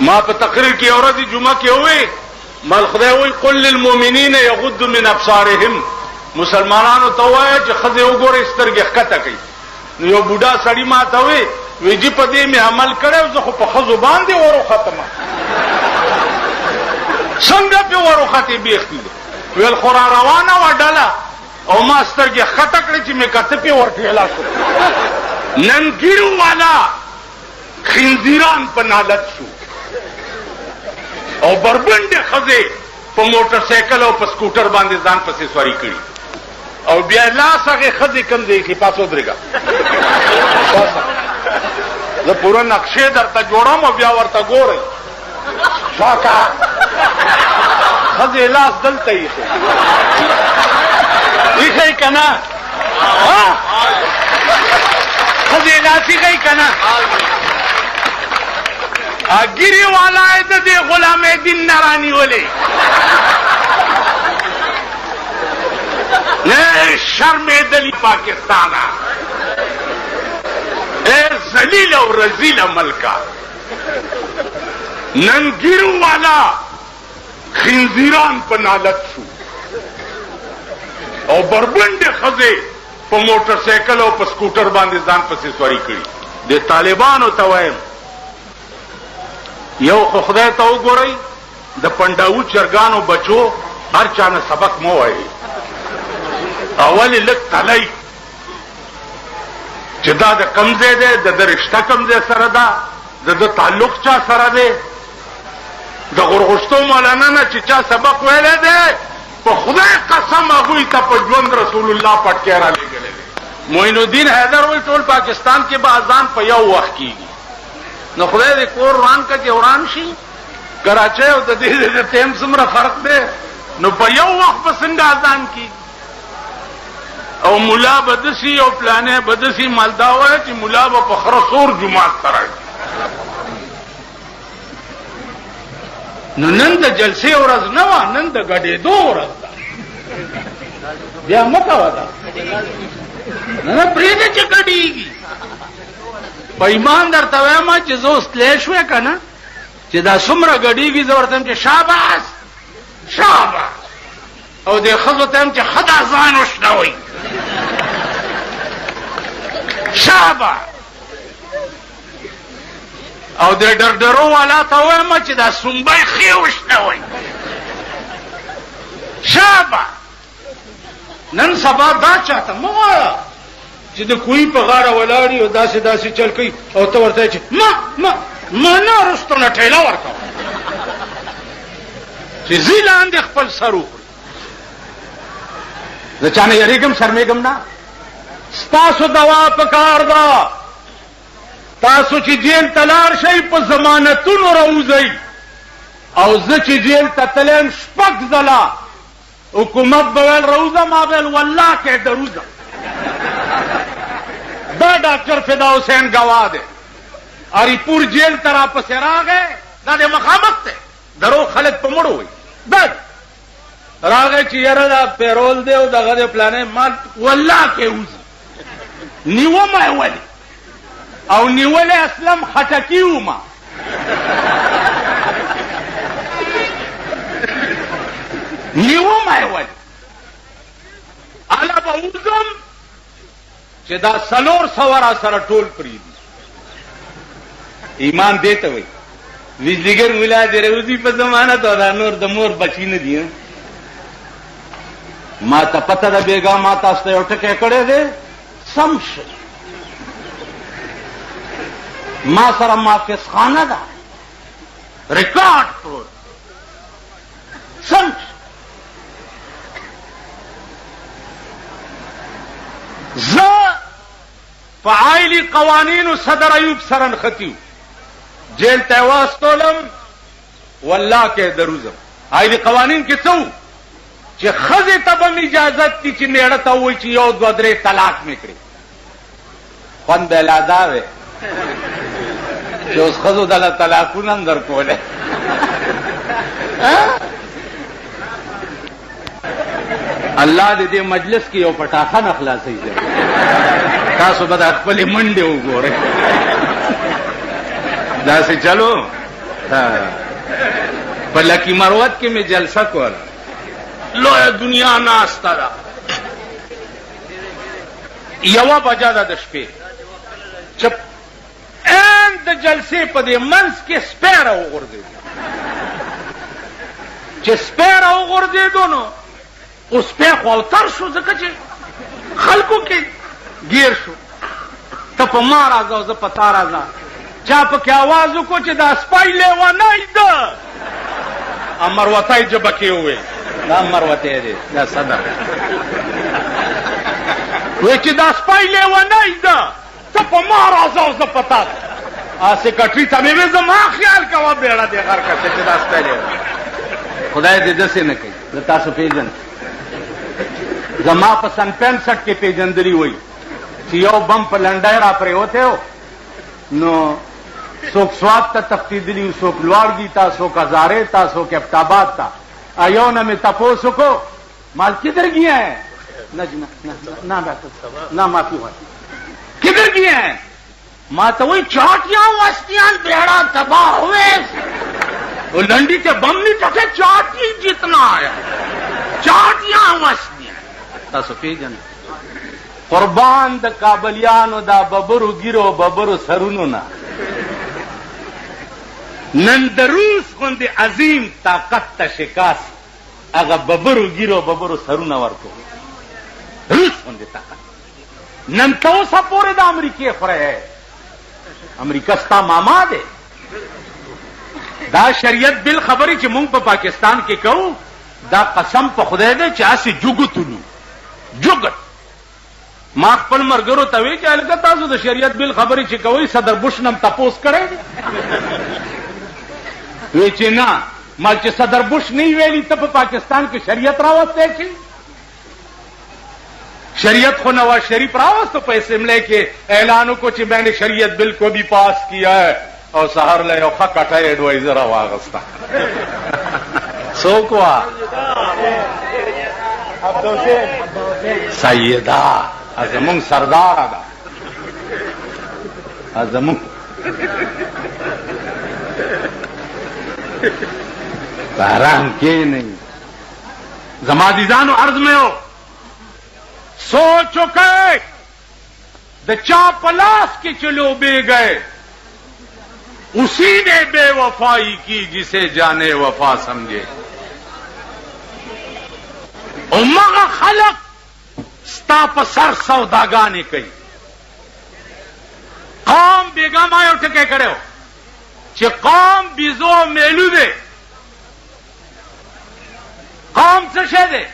ما په تقریر کې اورځي جمعه کې وې مال خدای وې قل للمؤمنین یغضوا من ابصارهم مسلمانانو ته وایي چې خزه وګوري سترګې ښکته کوي. نو یو بوډا سړی ما ته وې ویجی په دې مې عمل کړو زه خو په خزو باندې ورو ختمه څنګه په ورو ختې بیختی ویل خورا روانه وډاله او ما سترګې ښکته کړې چې مې کته په ورټېلا شو. نن ګیرو والا خنزیران په نالت شو او بربنډه خزه په موټر سایکل او په سکوټر باندې ځان پسې سواری کړي او بیا لاس هغه خزه کم دی چې پاسو درګه زه پورا نقشه درته جوړم او بیا ورته ګورئ شاکا خزه لاس دلته یې یې کنه خزه لاس یې کنه اګری والا دې غلام دین نرانی ولې نه شرم دلی پاکستان اے ذلیل او رذیل ملکا نن ګیرو والا خنزیران په نالت شو او بربنډه خزه په موټر سایکل او په سکوټر باندې ځان پسې سواری کړي. د طالبانو ته وایم یو خو خدای ته وګورئ د پنډاو چرګانو بچو هر چانه سبق مو وایي اول لک تلای چې دا د کمزې ده د رشتہ کمزې سره ده د تعلق چا سره ده د غرغشتو مولانا نه چې چا سبق ویلی ده په خدای قسم هغوی ته په ژوند رسول الله پټکی را لېږلی دی. معین الدین حیدر وایي ټول پاکستان کې به اذان په یو وخت کېږي. نو خدای دې کور وران که چې وران شي کراچۍ او د دې د ټیم څومره فرق دی نو په یو وخت به څنګه اذان کېږي او ملا بدسی او پلانه بدسی مالدا وای چې ملا به په خرصور جمعات ترای. نو نن د جلسې ورځ نه و نن د غډېدو ورځ ده بیا مکه ودا نه پرېږده چې غډېږي په ایمان درته وایم چې زه اوس تلی شوې که نه چې دا څومره غډېږي زه ورته یم چې شاباس شاباس او دې ښځو ته یم چې ښه دا ځان وشنوئ شابه او د ډرډرو والا ته وایم چې دا سنبی ښې وشنوئ شابه نن سبا دا چاته مه وایه چې د کوی په غاړه ولاړي او داسې داسې چل کوي او ته ورته چې ما نه وروستو نه ټیله ورکوه چې ځي لاندې خپل سر وکړي. زه چا نه یېرېږم شرمېږم نه. ستاسو دوا پکار ده تاسو چې جیل ته لاړ شئ په ضمانتونو راوځئ او زه چې جیل ته تلی یم 6 ځله حکومت به ویل راوځه ما به ویل والله کې دروځه. دا ډاکټر فدا حسین گواه دی اریپور جیل ته راپسې راغی دا د مخامخ دی درو خلک په مړو وي دا راغی چې یاره دا پیرول دی او دغه دی پلانې ما والله کې وځي نیومه یې ولې او نیولې اسلم خټکي ومه نیومه یې ولې اله به وځم چې دا 400 را سره ټول پرېږدي. ایمان دې ته وایي ویزدګر ملا دې روزي په ضمانت او دا نور د مور بچي نه دي. ما ته پته ده بیګا ما تاسو ته یو ټکی کړی دی سم شئ ما سره محافظ خانه ده ریکارډ پروت سم شئ. زه په عائلي قوانینو صدر ایوب سره نښتي جیل ته یې واستولم والله کې دروځم. عائلي قوانین کې څه چې ښځې ته به م اجازت دي چې میړه ته ووایي چې 1 2 3 طلاق مې کړي. خوند به یې لا دا وی چې اوس ښځو دله طلاقونه هم در کولی الله دې دې مجلس کې یو پټاخانه خلاصوي تاسو به د خپلې منډې وګورئ داسې چلو په لکی مروت کې مې جلسه کوله لویه دنیا ناسته ده یوه بجه ده د شپې چې ان د جلسې په دې منځ کې سپی راوغورځېدو چې سپی راوغورځېدو نو اوس سپی خو اوتر شو ځکه چې خلکو کې گیر شو ته په ما راځه او زه په تا راځه چا پکې آواز وکړو چې دا سپی لیونی ده مروتی جبه کې وویل دا مروتی دی دا صدر وی چې دا سپی لیونی ده ته په ما راځه او زه په تا سیکرټري ته مې وی زما خیال کوه بیړه دې غر کړه چې دا سپی لیونی خدای دې داسې نه کوي زه تاسو پېژنم زما په سن 65 کې پېژندلي وی چې یو بم په لنډی را پرېوتی و نو څوک سوات ته تښتېدلي وو څوک لوړګي ته څوک هزارې ته څوک ابتاباد ته یو نه مې تپوس وکړو مال کدھر گیا ہے نہ معافی کدھر گیا ہے ما ته وایي چاټیاں وسطیان بیڑا تباہ ہوئے وہ لنڈی کے بم نہیں ٹکے چاٹی جتنا آیا چاٹیاں وسطیاں تاسو پیژنئ قربان د کابلیانو دا ببرو ګیرو ببرو سرونو نه نن د روس غوندې عظیم طاقت ته شکاست هغه ببرو ګیرو ببرو سرونه ورکو روس غوندې طاقت نن ته اوسه پورې د امریکې خوری امریکا ستا ماما دی دا شریعت بل خبرې چې مونږ په پاکستان کې کوو دا قسم په خدای دی چې هسې جوګتونو جوګت ما خپل ملګرو ته وی چې هلکه تاسو د شریعت بل خبرې چې کوئ صدر بوش نم تپوس کړی دی وی چې نه ما چې صدر بوش نه ویلي ته په پاکستان کې شریعت راوستی شي شریعت خو نواز شریف راوستو په اسمبلی کې اعلانو کو چې میں نے شریعت بل کو بھی پاس کیا ہے او سهار له یو ښه کټه ایډوایزر واغسته څوک وا سیده زمونږ سرداره ده زمونږ باران کېنئ زما عزیزانو عرض میں ہو سوچ چکے د چا پلاس کے چلو بے گئے اسی نے بے وفائی کی جسے جانے وفا سمجھے امغا خلق ستا په سر سوداګانې کوي قوم بیګا ما یو ټکی کړو چې قوم بیزو میلو دی قوم څه شی دی